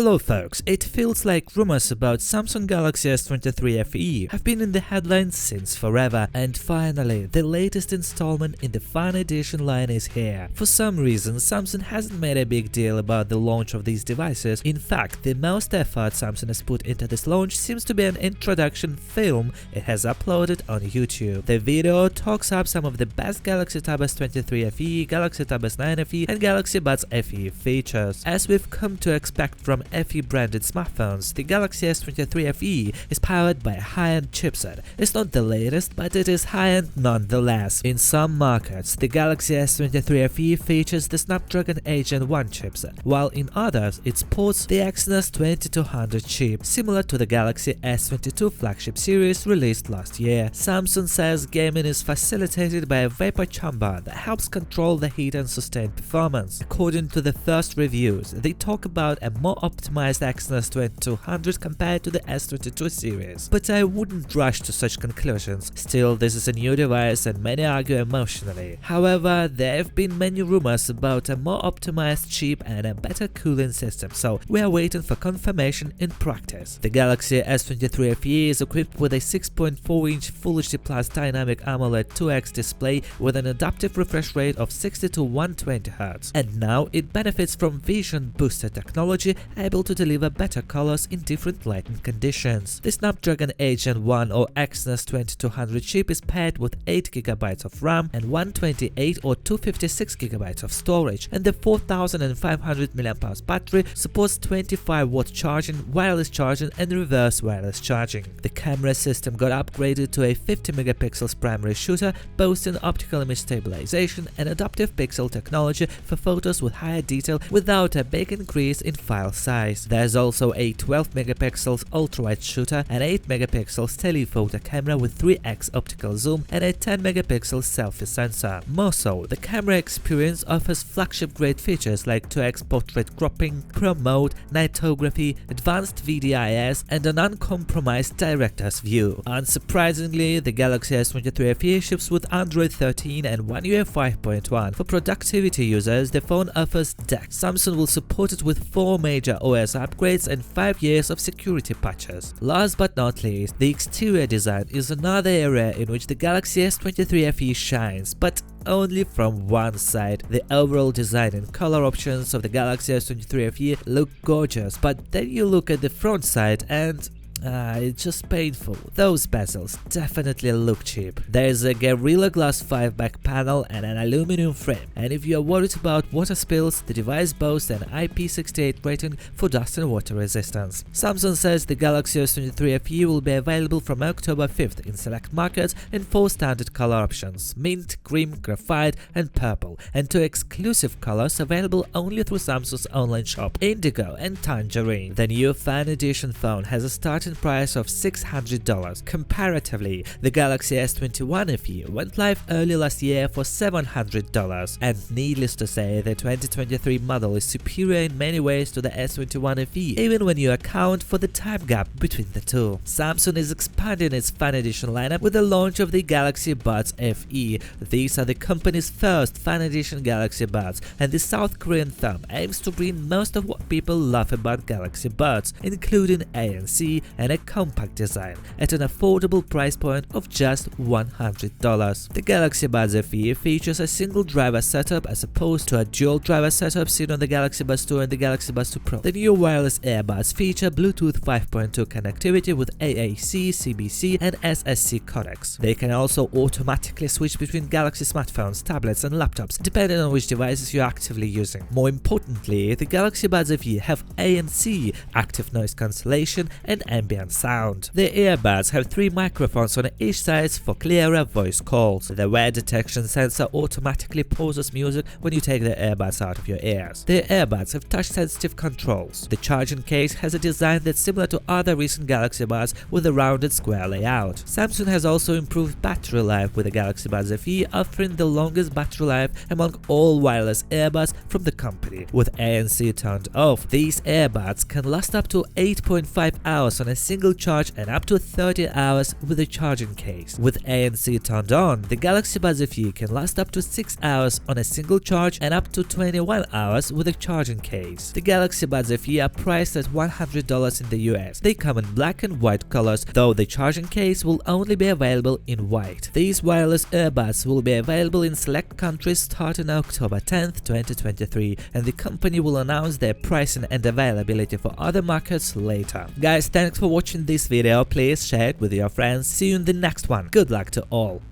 Hello folks, it feels like rumors about Samsung Galaxy S23 FE have been in the headlines since forever, and finally, the latest installment in the Fan Edition line is here. For some reason, Samsung hasn't made a big deal about the launch of these devices. In fact, the most effort Samsung has put into this launch seems to be an introduction film it has uploaded on YouTube. The video talks up some of the best Galaxy Tab S23 FE, Galaxy Tab S9 FE, and Galaxy Buds FE features. As we've come to expect from FE branded smartphones, the Galaxy S23 FE is powered by a high-end chipset. It's not the latest, but it is high-end nonetheless. In some markets, the Galaxy S23 FE features the Snapdragon 8 Gen 1 chipset, while in others it sports the Exynos 2200 chip, similar to the Galaxy S22 flagship series released last year. Samsung says gaming is facilitated by a vapor chamber that helps control the heat and sustain performance. According to the first reviews, they talk about a more optimized Exynos 2200 compared to the S22 series, but I wouldn't rush to such conclusions. Still, this is a new device and many argue emotionally. However, there have been many rumors about a more optimized chip and a better cooling system, so we are waiting for confirmation in practice. The Galaxy S23 FE is equipped with a 6.4-inch Full HD Plus dynamic AMOLED 2X display with an adaptive refresh rate of 60 to 120 Hz, and now it benefits from Vision Booster technology, able to deliver better colors in different lighting conditions. The Snapdragon 8 Gen 1 or Exynos 2200 chip is paired with 8GB of RAM and 128 or 256GB of storage, and the 4500 mAh battery supports 25-watt charging, wireless charging, and reverse wireless charging. The camera system got upgraded to a 50MP primary shooter, boasting optical image stabilization and adaptive pixel technology for photos with higher detail without a big increase in file size. There's also a 12MP ultra-wide shooter, an 8MP telephoto camera with 3x optical zoom, and a 10MP selfie sensor. More so, the camera experience offers flagship-grade features like 2x portrait cropping, Pro mode, nightography, advanced VDIS, and an uncompromised director's view. Unsurprisingly, the Galaxy S23 FE ships with Android 13 and One UI 5.1. For productivity users, the phone offers DeX. Samsung will support it with 4 major OS upgrades and 5 years of security patches. Last but not least, the exterior design is another area in which the Galaxy S23 FE shines, but only from one side. The overall design and color options of the Galaxy S23 FE look gorgeous, but then you look at the front side and it's just painful. Those bezels definitely look cheap. There's a Gorilla Glass 5 back panel and an aluminum frame, and if you're worried about water spills, the device boasts an IP68 rating for dust and water resistance. Samsung says the Galaxy S23 FE will be available from October 5th in select markets in 4 standard color options: mint, cream, graphite, and purple, and 2 exclusive colors available only through Samsung's online shop: indigo and tangerine. The new Fan Edition phone has a starting price of $600. Comparatively, the Galaxy S21 FE went live early last year for $700, and needless to say, the 2023 model is superior in many ways to the S21 FE, even when you account for the time gap between the two. Samsung is expanding its Fan Edition lineup with the launch of the Galaxy Buds FE. These are the company's first Fan Edition Galaxy Buds, and the South Korean thumb aims to bring most of what people love about Galaxy Buds, including ANC and a compact design at an affordable price point of just $100. The Galaxy Buds FE features a single driver setup as opposed to a dual driver setup seen on the Galaxy Buds 2 and the Galaxy Buds 2 Pro. The new wireless earbuds feature Bluetooth 5.2 connectivity with AAC, CBC, and SSC codecs. They can also automatically switch between Galaxy smartphones, tablets, and laptops depending on which devices you're actively using. More importantly, the Galaxy Buds FE have ANC, active noise cancellation, and ambient sound. The earbuds have 3 microphones on each side for clearer voice calls. The wear detection sensor automatically pauses music when you take the earbuds out of your ears. The earbuds have touch-sensitive controls. The charging case has a design that's similar to other recent Galaxy Buds with a rounded square layout. Samsung has also improved battery life with the Galaxy Buds FE, offering the longest battery life among all wireless earbuds from the company. With ANC turned off, these earbuds can last up to 8.5 hours on a single charge and up to 30 hours with a charging case. With ANC turned on, the Galaxy Buds FE can last up to 6 hours on a single charge and up to 21 hours with a charging case. The Galaxy Buds FE are priced at $100 in the US. They come in black and white colors, though the charging case will only be available in white. These wireless earbuds will be available in select countries starting October 10th, 2023, and the company will announce their pricing and availability for other markets later. Guys, thanks for watching this video. Please share it with your friends. See you in the next one. Good luck to all.